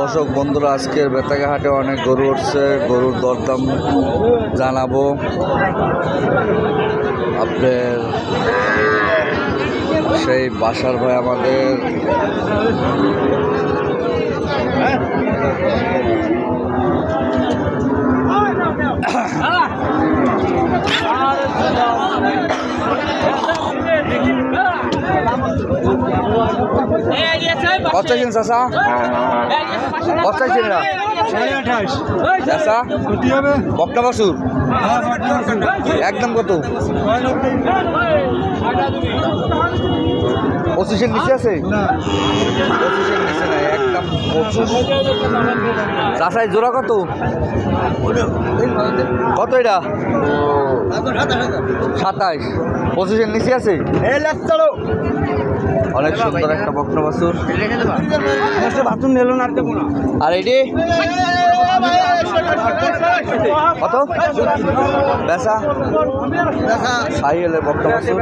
দর্শক বন্ধুরা, আজকের বেতাগা হাটে অনেক গরু উঠছে, গরুর দরদাম জানাবো আপনার সেই বাসার ভাই আমাদের। কত চাইছেন চাষা? কত চাইছেন না চাষা? বকটা বাসুর একদম কত? 25-এর নিচে আছে? 25-এর নিচে নাই, একদম 25। চাষাই জোড়া কত? কত এটা? 27। 25-এর নিচে আছে? অনেক সুন্দর একটা বকনা বাছুর। বাছুর নিল না আর এটি কত বেচা? সাইকেলের বকনা বাছুর।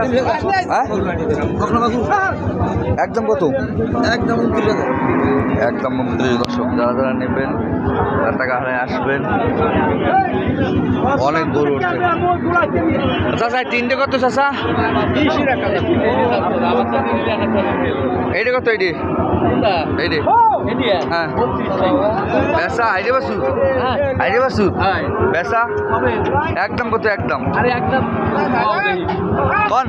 হ্যাঁ একদম কত? একদম 29। দর্শক যারা যারা নেবেন টাকা হারায় আসবেন, অনেক গরু উঠছে। চাষা তিনটে কত চাষা? এইটা কত? এইটি এইটি হ্যাঁ বেচা আইডে বাসু? আইডে বাসু বেচা একদম কত? একদম কন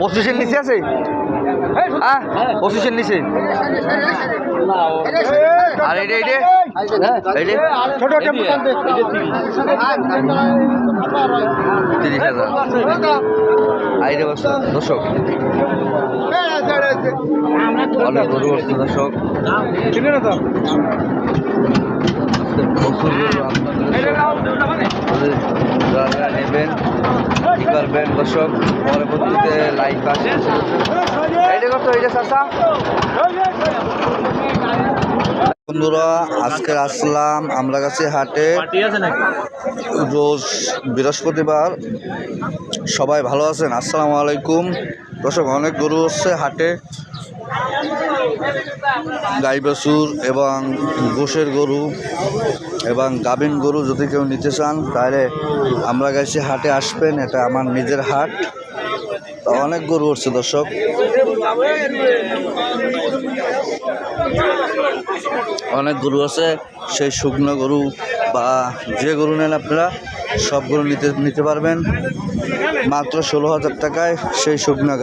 25-এর নিচে আছে? হ্যাঁ 25-এর নিচে। আর এইটা এইটা এইটা 30,000 আইডে বাসু। দর্শক অনেক গরু আসছে দর্শক, যারা নেবেন কি করবেন দর্শক, পরবর্তীতে লাইক আসে। এইটা কত? এইটা চাষা? বন্ধুরা আজকে আসলাম আমরা কাছে হাটে, রোজ বৃহস্পতিবার। সবাই ভালো আছেন? আসসালামু আলাইকুম দর্শক। অনেক গরু হচ্ছে হাটে, গাই বাছুর এবং গোশের গরু এবং গাভিন গরু। যদি কেউ নিতে চান তাহলে আমরা কাছে হাটে আসবেন, এটা আমার নিজের হাট। অনেক গরু উঠছে দর্শক, অনেক গরু আছে। সেই শুকনো গরু বা যে গরু নেন আপনারা সব গরু নিতে পারবেন মাত্র 16,000 টাকায়। সেই শুকনো